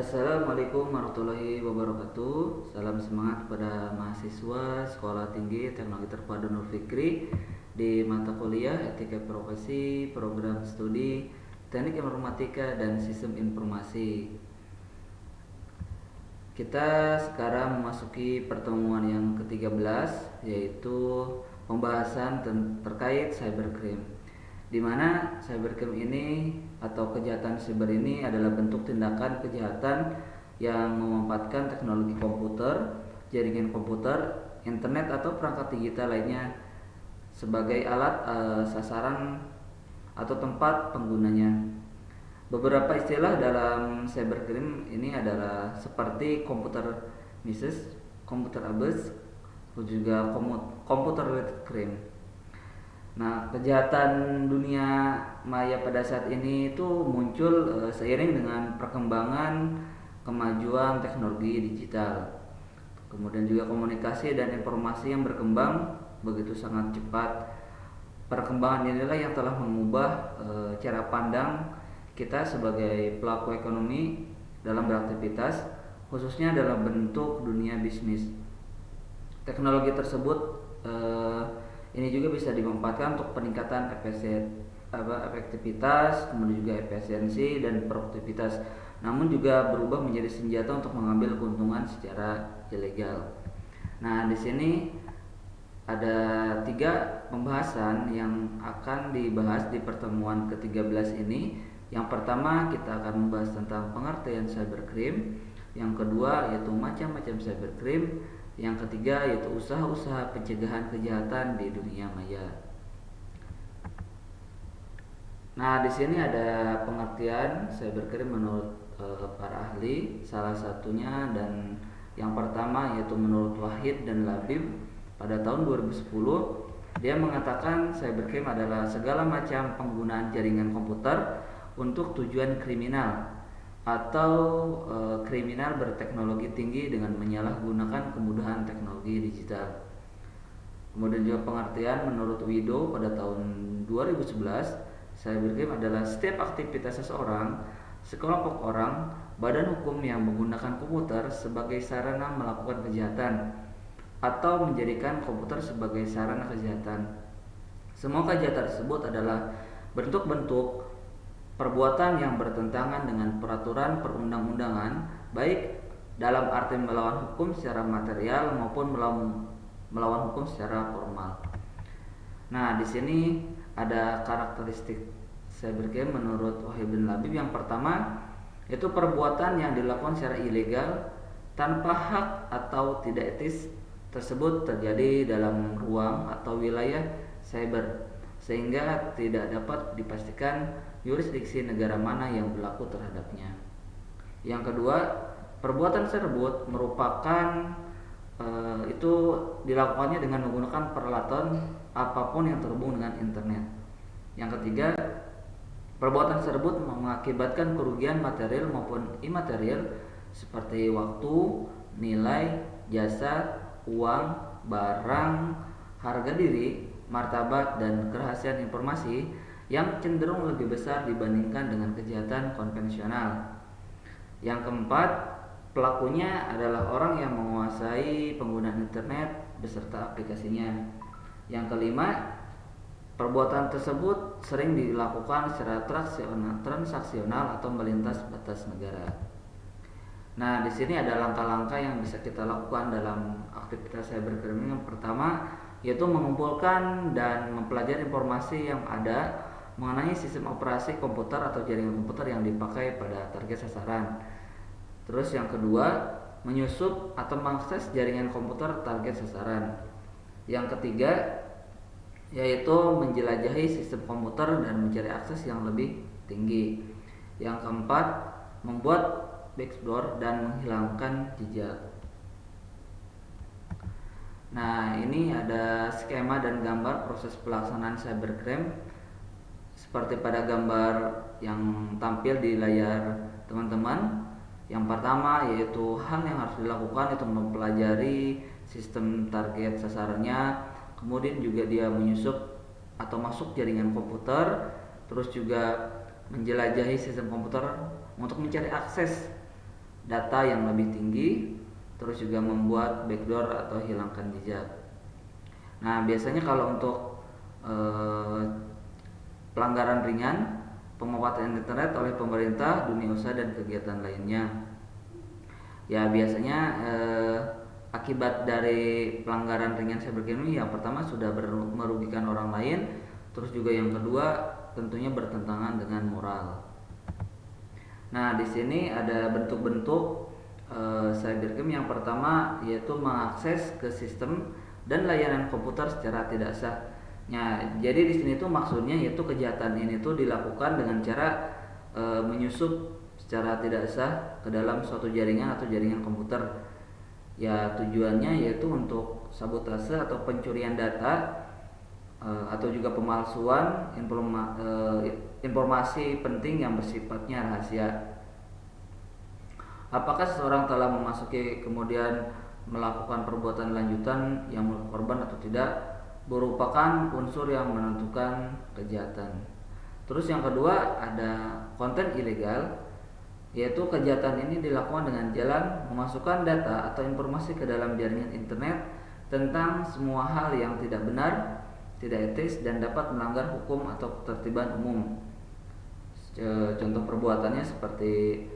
Assalamualaikum warahmatullahi wabarakatuh. Salam semangat kepada mahasiswa Sekolah Tinggi Teknologi Terpadu Nur Fikri di mata kuliah Etika Profesi, Program Studi Teknik Informatika dan Sistem Informasi. Kita sekarang memasuki pertemuan yang ke-13, yaitu pembahasan terkait cybercrime, di mana cybercrime ini atau kejahatan siber ini adalah bentuk tindakan kejahatan yang memanfaatkan teknologi komputer, jaringan komputer, internet atau perangkat digital lainnya sebagai alat sasaran atau tempat penggunanya. Beberapa istilah dalam cybercrime ini adalah seperti computer misuse, computer abuse, dan juga computer related crime. Nah, kejahatan dunia maya pada saat ini itu muncul seiring dengan perkembangan kemajuan teknologi digital. Kemudian juga komunikasi dan informasi yang berkembang begitu sangat cepat. Perkembangan inilah yang telah mengubah cara pandang kita sebagai pelaku ekonomi dalam beraktivitas, khususnya dalam bentuk dunia bisnis. Teknologi tersebut ini juga bisa dimanfaatkan untuk peningkatan efektivitas, kemudian juga efisiensi dan produktivitas, namun juga berubah menjadi senjata untuk mengambil keuntungan secara ilegal. Nah, di sini ada 3 pembahasan yang akan dibahas di pertemuan ke-13 ini. Yang pertama, kita akan membahas tentang pengertian cybercrime. Yang kedua, yaitu macam-macam cybercrime. Yang ketiga, yaitu usaha-usaha pencegahan kejahatan di dunia maya. Nah, di sini ada pengertian cybercrime menurut para ahli. Salah satunya dan yang pertama yaitu menurut Wahid dan Labib pada tahun 2010, dia mengatakan cybercrime adalah segala macam penggunaan jaringan komputer untuk tujuan kriminal atau kriminal berteknologi tinggi dengan menyalahgunakan kemudahan teknologi digital. Kemudian juga pengertian menurut Widow pada tahun 2011, cybercrime adalah setiap aktivitas seseorang, sekelompok orang, badan hukum yang menggunakan komputer sebagai sarana melakukan kejahatan atau menjadikan komputer sebagai sarana kejahatan. Semua kejahatan tersebut adalah bentuk-bentuk perbuatan yang bertentangan dengan peraturan perundang-undangan, baik dalam arti melawan hukum secara material maupun melawan hukum secara formal. Nah, di sini ada karakteristik cybercrime menurut Wahid bin Labib. Yang pertama, yaitu perbuatan yang dilakukan secara ilegal tanpa hak atau tidak etis tersebut terjadi dalam ruang atau wilayah cyber, sehingga tidak dapat dipastikan yurisdiksi negara mana yang berlaku terhadapnya. Yang kedua, perbuatan tersebut merupakan itu dilakukannya dengan menggunakan peralatan apapun yang terhubung dengan internet. Yang ketiga, perbuatan tersebut mengakibatkan kerugian material maupun imaterial seperti waktu, nilai, jasa, uang, barang, harga diri, martabat, dan kerahasiaan informasi yang cenderung lebih besar dibandingkan dengan kejahatan konvensional. Yang keempat, pelakunya adalah orang yang menguasai penggunaan internet beserta aplikasinya. Yang kelima, perbuatan tersebut sering dilakukan secara transaksional atau melintas batas negara. Nah, di sini ada langkah-langkah yang bisa kita lakukan dalam aktivitas cybercrime. Yang pertama, yaitu mengumpulkan dan mempelajari informasi yang ada mengenai sistem operasi komputer atau jaringan komputer yang dipakai pada target sasaran. Terus yang kedua, menyusup atau mengakses jaringan komputer target sasaran. Yang ketiga, yaitu menjelajahi sistem komputer dan mencari akses yang lebih tinggi. Yang keempat, membuat backdoor dan menghilangkan jejak. Nah, ini ada skema dan gambar proses pelaksanaan cybercrime seperti pada gambar yang tampil di layar teman-teman. Yang pertama, yaitu hal yang harus dilakukan itu mempelajari sistem target sasarannya, kemudian juga dia menyusup atau masuk jaringan komputer, terus juga menjelajahi sistem komputer untuk mencari akses data yang lebih tinggi, terus juga membuat backdoor atau hilangkan jejak. Nah, biasanya kalau untuk eh, pelanggaran ringan, pemanfaatan internet oleh pemerintah, dunia usaha dan kegiatan lainnya. Ya biasanya akibat dari pelanggaran ringan cybercrime yang pertama sudah merugikan orang lain, terus juga yang kedua tentunya bertentangan dengan moral. Nah, di sini ada bentuk-bentuk cybercrime. Yang pertama yaitu mengakses ke sistem dan layanan komputer secara tidak sah. Nah, jadi di sini tuh maksudnya yaitu kejahatan ini tuh dilakukan dengan cara menyusup secara tidak sah ke dalam suatu jaringan atau jaringan komputer. Ya tujuannya yaitu untuk sabotase atau pencurian data atau juga pemalsuan informasi penting yang bersifatnya rahasia. Apakah seseorang telah memasuki kemudian melakukan perbuatan lanjutan yang merugikan korban atau tidak merupakan unsur yang menentukan kejahatan. Terus yang kedua ada konten ilegal, yaitu kejahatan ini dilakukan dengan jalan memasukkan data atau informasi ke dalam jaringan internet tentang semua hal yang tidak benar, tidak etis, dan dapat melanggar hukum atau ketertiban umum. Contoh perbuatannya seperti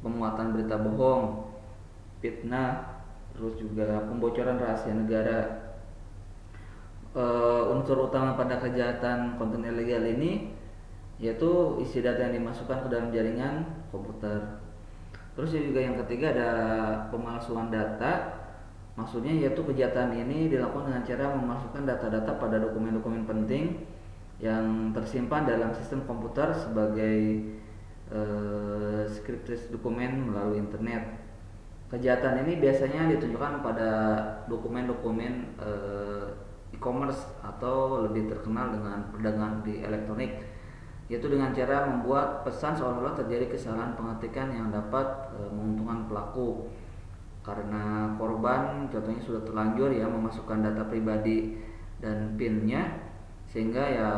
pemuatan berita bohong, fitnah, terus juga pembocoran rahasia negara. Unsur utama pada kejahatan konten ilegal ini yaitu isi data yang dimasukkan ke dalam jaringan komputer. Terus juga yang ketiga ada pemalsuan data. Maksudnya yaitu kejahatan ini dilakukan dengan cara memasukkan data-data pada dokumen-dokumen penting yang tersimpan dalam sistem komputer sebagai skriptis dokumen melalui internet. Kejahatan ini biasanya ditunjukkan pada dokumen-dokumen e-commerce atau lebih terkenal dengan perdagangan di elektronik, yaitu dengan cara membuat pesan seolah-olah terjadi kesalahan pengetikan yang dapat menguntungkan pelaku karena korban contohnya sudah terlanjur ya memasukkan data pribadi dan PIN-nya, sehingga ya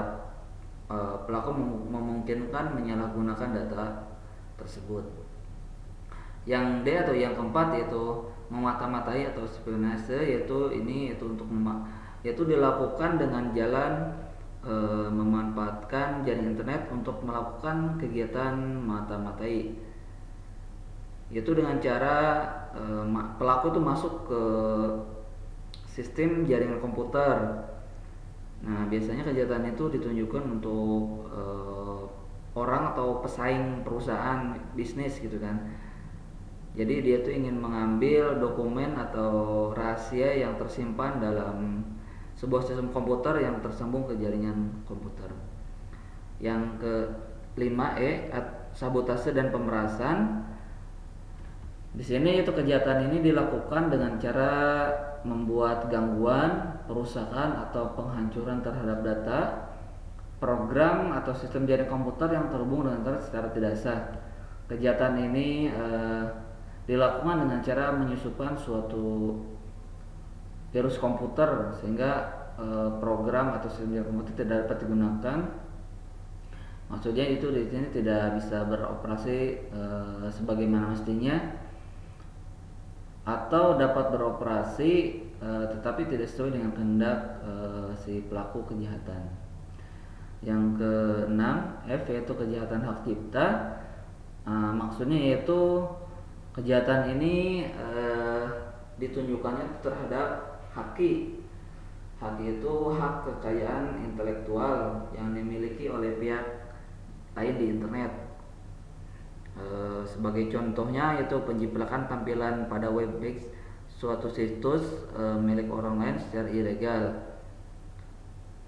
pelaku memungkinkan menyalahgunakan data tersebut. Yang D atau yang keempat yaitu memata-matai atau spionase, yaitu dilakukan dengan jalan memanfaatkan jaringan internet untuk melakukan kegiatan mata-matai, yaitu dengan cara pelaku itu masuk ke sistem jaringan komputer. Nah, biasanya kejahatan itu ditunjukkan untuk orang atau pesaing perusahaan bisnis gitu kan. Jadi dia tuh ingin mengambil dokumen atau rahasia yang tersimpan dalam sebuah sistem komputer yang tersambung ke jaringan komputer. Yang kelima sabotase dan pemerasan. Di sini itu kejahatan ini dilakukan dengan cara membuat gangguan, perusakan atau penghancuran terhadap data, program atau sistem jaringan komputer yang terhubung dengan internet secara tidak sah. Kejahatan ini dilakukan dengan cara menyusupkan suatu virus komputer sehingga program atau sistem jaringan komputer tidak dapat digunakan. Maksudnya itu di sini tidak bisa beroperasi sebagaimana mestinya, atau dapat beroperasi tetapi tidak sesuai dengan kehendak si pelaku kejahatan. Yang keenam yaitu kejahatan hak cipta. Maksudnya yaitu kejahatan ini ditunjukkannya terhadap haki. Haki itu hak kekayaan intelektual yang dimiliki oleh pihak lain di internet. Sebagai contohnya yaitu penjiplakan tampilan pada webpage suatu situs milik orang lain secara ilegal.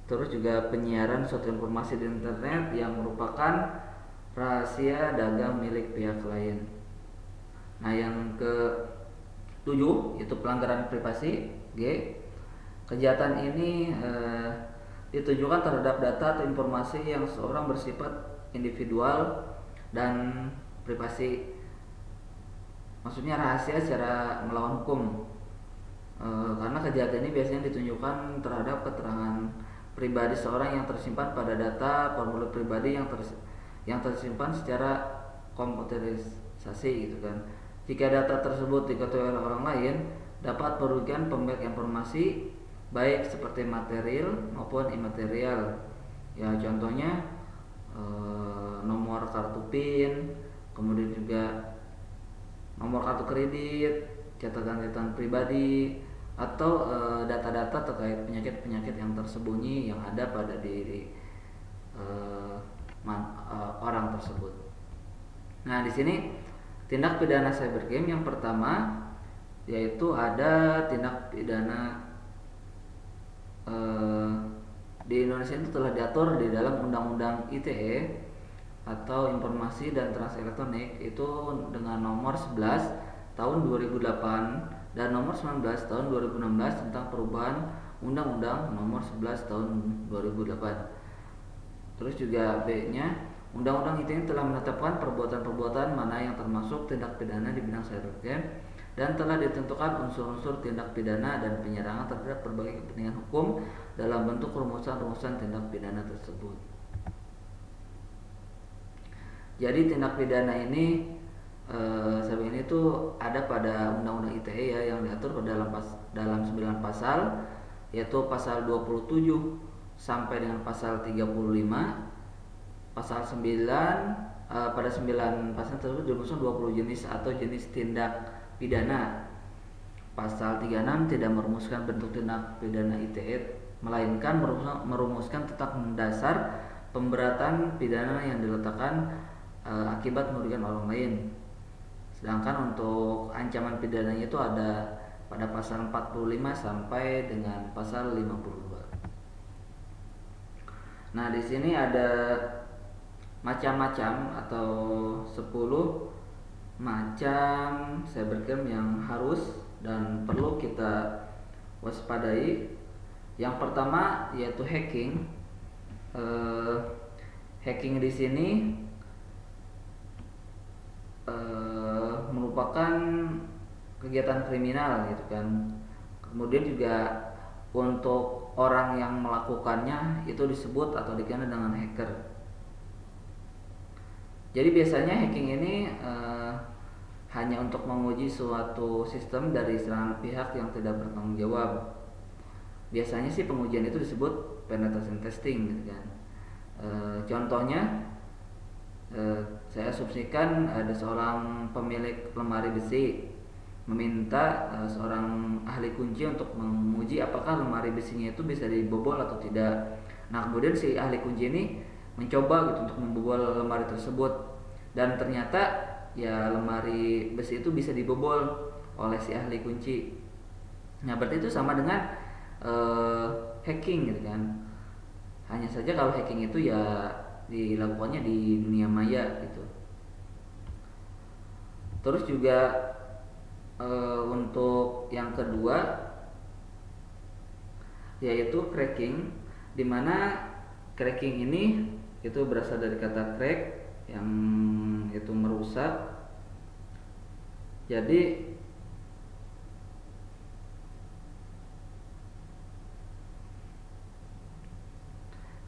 Terus juga penyiaran suatu informasi di internet yang merupakan rahasia dagang milik pihak lain. Nah, yang ke-7 yaitu pelanggaran privasi. G. Kejahatan ini ditujukan terhadap data atau informasi yang seorang bersifat individual dan privasi. Maksudnya rahasia secara melawan hukum. Karena kejahatan ini biasanya ditunjukkan terhadap keterangan pribadi seorang yang tersimpan pada data formulir pribadi yang tersimpan secara komputerisasi gitu kan, Jika data tersebut diketahui oleh orang lain, dapat merugikan pemilik informasi baik seperti material maupun imaterial. Ya contohnya nomor kartu PIN, kemudian juga nomor kartu kredit, catatan-catatan pribadi, atau data-data terkait penyakit-penyakit yang tersembunyi yang ada pada diri orang tersebut. Nah, di sini tindak pidana cybercrime yang pertama yaitu ada tindak pidana di Indonesia itu telah diatur di dalam Undang-Undang ITE atau Informasi dan Transaksi Elektronik itu dengan nomor 11 tahun 2008 dan nomor 19 tahun 2016 tentang perubahan Undang-Undang nomor 11 tahun 2008. Terus juga B-nya, Undang-Undang ITE telah menetapkan perbuatan-perbuatan mana yang termasuk tindak pidana di bidang cybercrime dan telah ditentukan unsur-unsur tindak pidana dan penyerangan terhadap berbagai kepentingan hukum dalam bentuk rumusan-rumusan tindak pidana tersebut. Jadi tindak pidana ini ini tuh ada pada Undang-Undang ITE ya, yang diatur dalam 9 pasal, yaitu pasal 27 sampai dengan pasal 35. Pasal 9 pada 9 pasal tersebut dirumuskan 20 jenis atau jenis tindak pidana. Pasal 36 tidak merumuskan bentuk tindak pidana ITE, melainkan merumuskan tentang dasar pemberatan pidana yang diletakkan akibat merugikan orang lain. Sedangkan untuk ancaman pidananya itu ada pada pasal 45 sampai dengan pasal 52. Nah, di sini ada macam-macam atau 10 macam cybercrime yang harus dan perlu kita waspadai. Yang pertama yaitu hacking. Hacking di sini merupakan kegiatan kriminal gitu kan. Kemudian juga untuk orang yang melakukannya itu disebut atau dikenal dengan hacker. Jadi biasanya hacking ini hanya untuk menguji suatu sistem dari serangan pihak yang tidak bertanggung jawab. Biasanya sih pengujian itu disebut penetration testing gitu kan. Contohnya saya asumsikan ada seorang pemilik lemari besi meminta seorang ahli kunci untuk menguji apakah lemari besinya itu bisa dibobol atau tidak. Nah, kemudian si ahli kunci ini mencoba gitu untuk membobol lemari tersebut, dan ternyata ya lemari besi itu bisa dibobol oleh si ahli kunci. Nah, berarti itu sama dengan hacking gitu kan. Hanya saja kalau hacking itu ya dilakukannya di dunia maya gitu. Terus juga untuk yang kedua yaitu cracking, dimana cracking ini itu berasal dari kata crack yang itu merusak. Jadi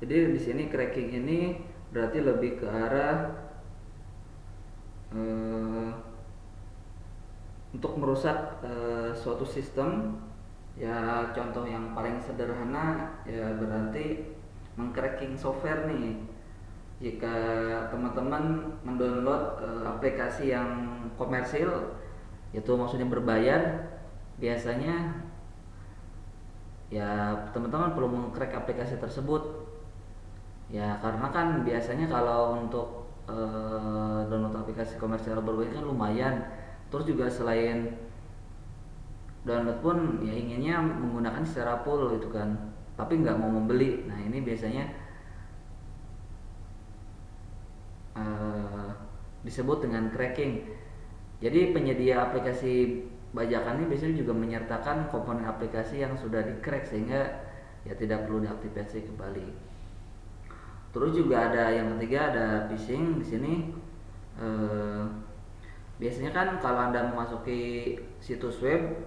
di sini cracking ini berarti lebih ke arah untuk merusak suatu sistem. Ya contoh yang paling sederhana ya berarti mengcracking software nih. Jika teman-teman mendownload aplikasi yang komersil, itu maksudnya berbayar, biasanya ya teman-teman perlu mengcrack aplikasi tersebut. Ya karena kan biasanya kalau untuk download aplikasi komersial berbayar kan lumayan. Terus juga selain download pun ya inginnya menggunakan secara full gitu kan, tapi nggak mau membeli. Nah, ini biasanya disebut dengan cracking. Jadi penyedia aplikasi bajakan ini biasanya juga menyertakan komponen aplikasi yang sudah di-crack sehingga ya tidak perlu diaktifasi kembali. Terus juga ada yang ketiga, ada phishing. Di sini biasanya kan kalau Anda memasuki situs web,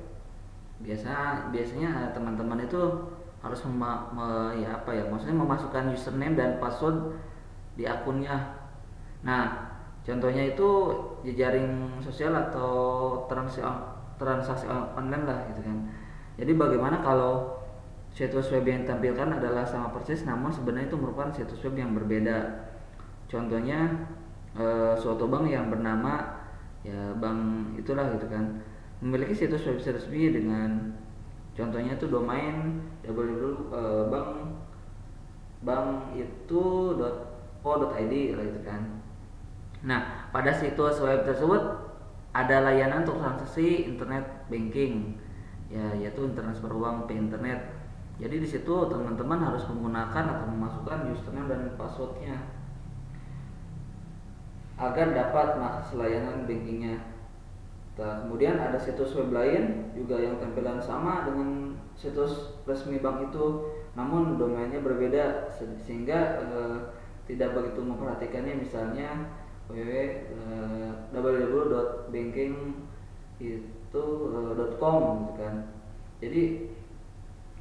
biasanya teman-teman itu harus maksudnya memasukkan username dan password di akunnya. Nah, Contohnya itu jejaring sosial atau transaksi online lah gitu kan. Jadi bagaimana kalau situs web yang ditampilkan adalah sama persis, namun sebenarnya itu merupakan situs web yang berbeda. Contohnya suatu bank yang bernama ya bank itulah gitu kan, memiliki situs web resmi dengan contohnya itu domain bank itu .co.id lah gitu kan. Nah, pada situs web tersebut ada layanan untuk transaksi internet banking, ya, yaitu transfer uang ke internet. Jadi di situ teman-teman harus menggunakan atau memasukkan username dan passwordnya agar dapat mengakses layanan bankingnya. Nah, kemudian ada situs web lain juga yang tampilan sama dengan situs resmi bank itu, namun domainnya berbeda sehingga tidak begitu memperhatikannya. Misalnya www.banking.com gitu kan. Jadi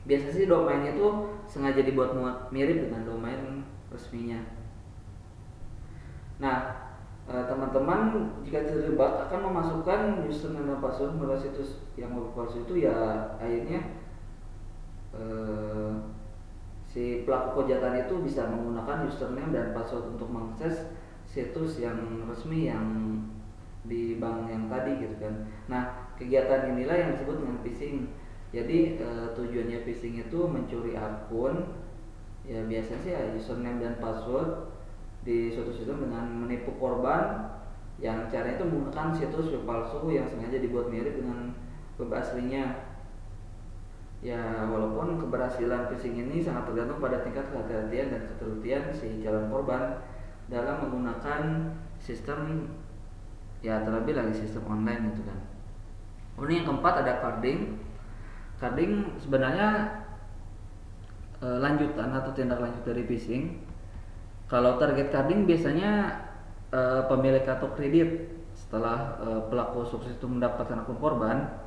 biasa sih domain itu sengaja dibuat mirip dengan domain resminya. Nah, teman-teman jika terlibat akan memasukkan username dan password melalui situs yang palsu itu, ya akhirnya si pelaku kejahatan itu bisa menggunakan username dan password untuk mengakses situs yang resmi yang di bank yang tadi gitu kan. Nah, kegiatan inilah yang disebut dengan phishing. Jadi tujuannya phishing itu mencuri akun, ya biasanya sih username dan password di suatu situs dengan menipu korban yang caranya itu menggunakan situs web palsu yang sengaja dibuat mirip dengan web aslinya. Ya, walaupun keberhasilan phishing ini sangat tergantung pada tingkat kehati-hatian dan ketelitian si calon korban dalam menggunakan sistem, ya terlebih lagi sistem online gitu kan. Kemudian yang keempat ada carding. Carding sebenarnya lanjutan atau tindak lanjut dari phishing. Kalau target carding biasanya pemilik kartu kredit setelah pelaku sukses itu mendapatkan akun korban.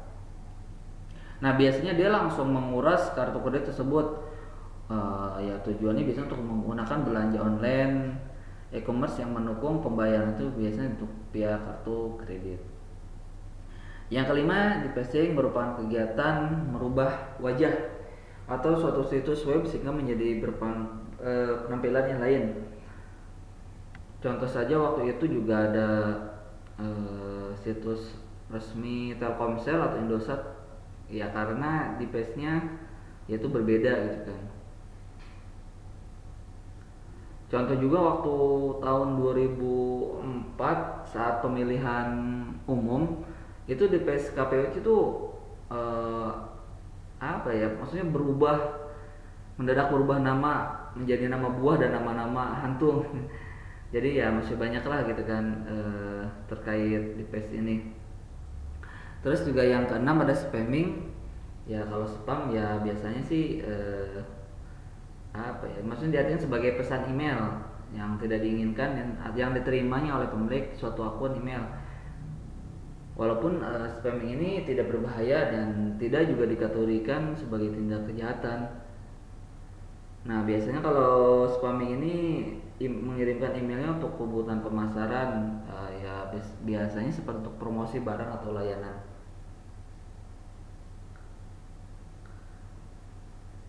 Nah, biasanya dia langsung menguras kartu kredit tersebut. Ya tujuannya biasanya untuk menggunakan belanja online, e-commerce yang mendukung pembayaran itu biasanya untuk pihak kartu kredit. Yang kelima, di phishing merupakan kegiatan merubah wajah atau suatu situs web sehingga menjadi penampilan yang lain. Contoh saja waktu itu juga ada situs resmi Telkomsel atau Indosat, ya karena di page-nya yaitu berbeda gitu kan. Contoh juga waktu tahun 2004 saat pemilihan umum itu di page KPU itu maksudnya mendadak berubah nama menjadi nama buah dan nama-nama hantu. Jadi ya masih banyak lah gitu kan terkait di page ini. Terus juga yang keenam ada spamming. Ya kalau spam ya biasanya sih maksudnya diartikan sebagai pesan email yang tidak diinginkan yang diterimanya oleh pemilik suatu akun email. Walaupun spamming ini tidak berbahaya dan tidak juga dikategorikan sebagai tindak kejahatan. Nah, biasanya kalau spamming ini mengirimkan emailnya untuk kebutuhan pemasaran, ya biasanya seperti untuk promosi barang atau layanan.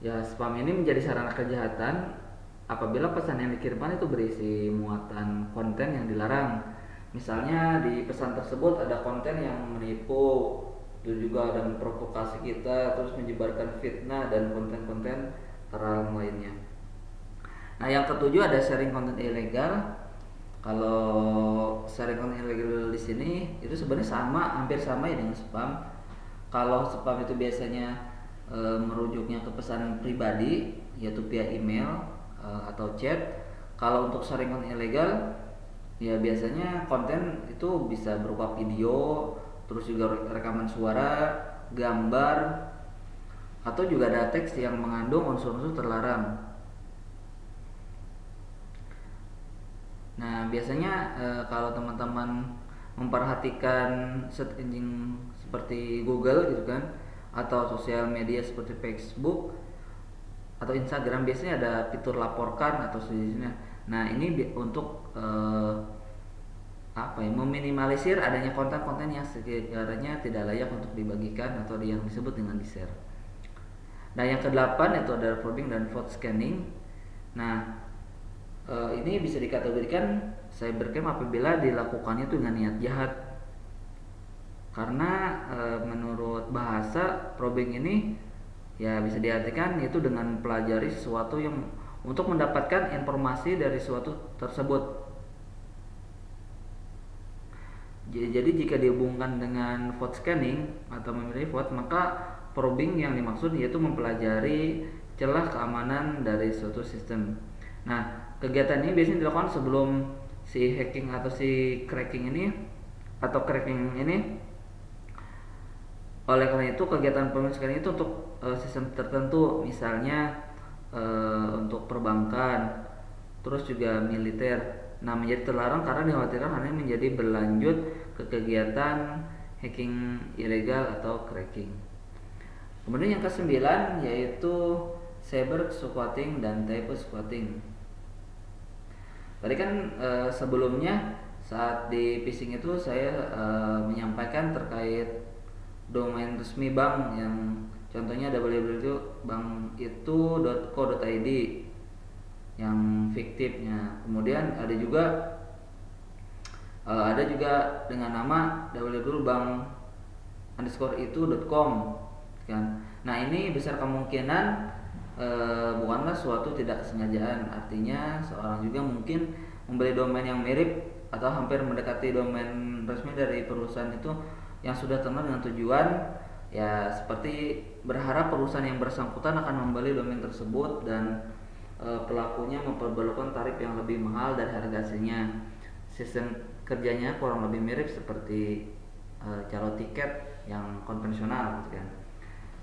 Ya, spam ini menjadi sarana kejahatan apabila pesan yang dikirimkan itu berisi muatan konten yang dilarang. Misalnya di pesan tersebut ada konten yang menipu, itu juga ada memprovokasi kita, terus menyebarkan fitnah dan konten-konten terlarang lainnya. Nah, yang ketujuh ada sharing konten ilegal. Kalau sharing konten ilegal di sini itu sebenarnya hampir sama ya dengan spam. Kalau spam itu biasanya merujuknya ke pesan pribadi, yaitu via email atau chat. Kalau untuk sharing konten ilegal, ya biasanya konten itu bisa berupa video, terus juga rekaman suara, gambar, atau juga ada teks yang mengandung unsur-unsur terlarang. Nah, biasanya kalau teman-teman memperhatikan search engine seperti Google gitu kan, atau sosial media seperti Facebook atau Instagram, biasanya ada fitur laporkan atau sejenisnya. Nah, ini untuk meminimalisir adanya konten-konten yang sekiranya tidak layak untuk dibagikan atau yang disebut dengan di-share. Nah, yang kedelapan itu adalah probing dan vote scanning. Nah, ini bisa dikategorikan cybercrime apabila dilakukannya itu dengan niat jahat. Karena menurut bahasa probing ini ya bisa diartikan itu dengan pelajari sesuatu yang untuk mendapatkan informasi dari suatu tersebut. Jadi jika dihubungkan dengan vote scanning atau memilih vote, maka probing yang dimaksud yaitu mempelajari celah keamanan dari suatu sistem. Nah, kegiatan ini biasanya dilakukan sebelum si hacking atau si cracking ini oleh karena itu kegiatan probing scanning itu untuk sistem tertentu, misalnya untuk perbankan, terus juga militer. Nah, menjadi terlarang karena dikhawatirkan hal ini menjadi berlanjut ke kegiatan hacking ilegal atau cracking. Kemudian yang ke-9 yaitu cyber squatting dan typo squatting. Tadi kan sebelumnya saat di phishing itu saya menyampaikan terkait domain resmi bank yang contohnya www.bankitu.co.id yang fiktifnya. Kemudian ada juga dengan nama www.bank_itu.com kan. Nah, ini besar kemungkinan bukanlah suatu tidak kesengajaan. Artinya seorang juga mungkin membeli domain yang mirip atau hampir mendekati domain resmi dari perusahaan itu yang sudah terkenal dengan tujuan ya seperti berharap perusahaan yang bersangkutan akan membeli domain tersebut dan pelakunya memperbolehkan tarif yang lebih mahal dari harga aslinya. Sistem kerjanya kurang lebih mirip seperti calo tiket yang konvensional gitu kan.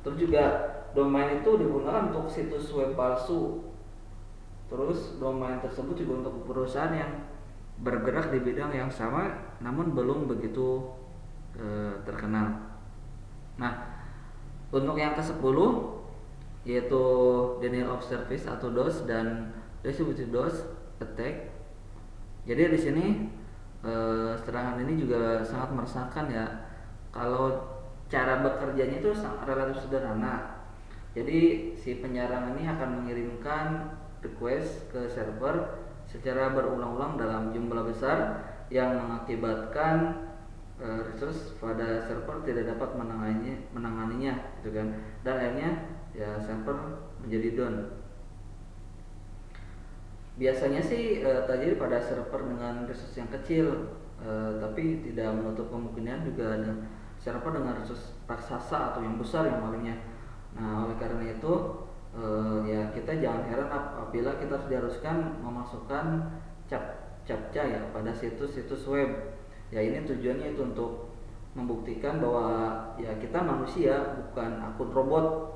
Terus juga domain itu digunakan untuk situs web palsu. Terus domain tersebut juga untuk perusahaan yang bergerak di bidang yang sama namun belum begitu terkenal. Nah, untuk yang ke-10 yaitu denial of service atau DOS dan distributed DOS attack. Jadi di sini serangan ini juga sangat meresahkan ya. Kalau cara bekerjanya itu relatif sederhana. Jadi si penyerang ini akan mengirimkan request ke server secara berulang-ulang dalam jumlah besar yang mengakibatkan resource pada server tidak dapat menanganinya gitu kan. Dan akhirnya ya server menjadi down. Biasanya sih terjadi pada server dengan resource yang kecil, tapi tidak menutup kemungkinan juga ada server dengan resource raksasa atau yang besar yang malingnya. Nah, oleh karena itu ya kita jangan heran apabila kita harus diharuskan memasukkan captcha ya pada situs-situs web. Ya, ini tujuannya itu untuk membuktikan bahwa ya kita manusia bukan akun robot.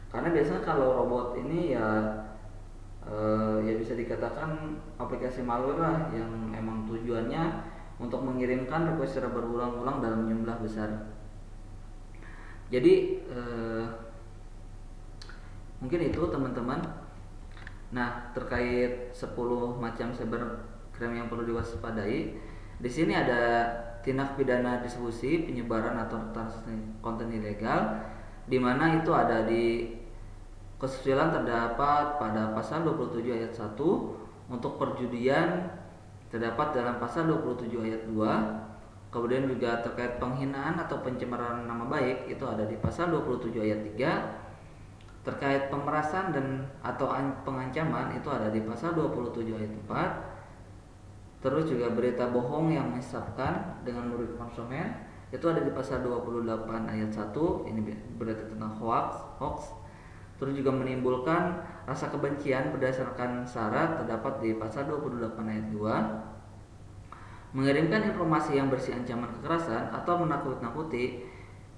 Karena biasanya kalau robot ini ya bisa dikatakan aplikasi malware lah yang emang tujuannya untuk mengirimkan request secara berulang-ulang dalam jumlah besar. Jadi mungkin itu teman-teman. Nah, terkait 10 macam cybercrime yang perlu diwaspadai, di sini ada tindak pidana distribusi, penyebaran atau konten ilegal, di mana itu ada di kesusilaan terdapat pada pasal 27 ayat 1, untuk perjudian terdapat dalam pasal 27 ayat 2. Kemudian juga terkait penghinaan atau pencemaran nama baik itu ada di pasal 27 ayat 3. Terkait pemerasan dan atau pengancaman itu ada di pasal 27 ayat 4. Terus juga berita bohong yang menyesatkan dengan merugikan konsumen itu ada di pasal 28 ayat 1. Ini berita tentang hoax. Terus juga menimbulkan rasa kebencian berdasarkan syarat terdapat di pasal 28 ayat 2. Mengirimkan informasi yang bersih ancaman kekerasan atau menakut-nakuti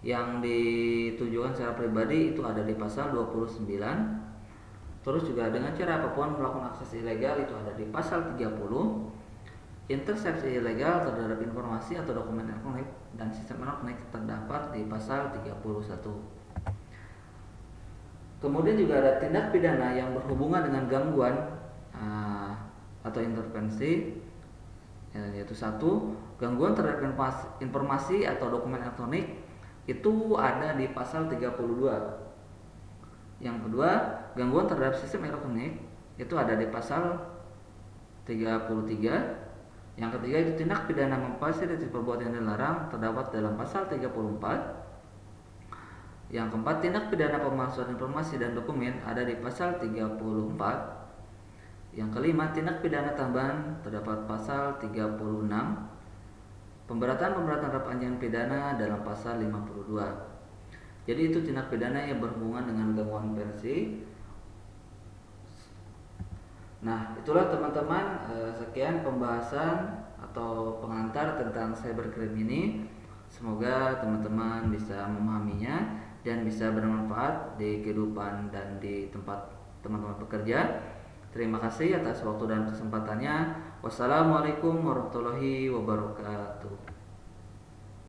yang ditujukan secara pribadi itu ada di pasal 29. Terus juga dengan cara apapun melakukan akses ilegal itu ada di pasal 30. Intersepsi ilegal terhadap informasi atau dokumen elektronik dan sistem elektronik terdapat di pasal 31. Kemudian juga ada tindak pidana yang berhubungan dengan gangguan atau intervensi yaitu satu, gangguan terhadap informasi atau dokumen elektronik itu ada di pasal 32. Yang kedua, gangguan terhadap sistem elektronik itu ada di pasal 33. Yang ketiga itu tindak pidana memfasilitasi perbuatan yang dilarang terdapat dalam pasal 34. Yang keempat, tindak pidana pemalsuan informasi dan dokumen ada di pasal 34. Yang kelima, tindak pidana tambahan terdapat pasal 36. Pemberatan terhadap ancaman pidana dalam pasal 52. Jadi itu tindak pidana yang berhubungan dengan gangguan versi. Nah, itulah teman-teman, sekian pembahasan atau pengantar tentang cybercrime ini. Semoga teman-teman bisa memahaminya dan bisa bermanfaat di kehidupan dan di tempat teman-teman bekerja. Terima kasih atas waktu dan kesempatannya. Wassalamualaikum warahmatullahi wabarakatuh.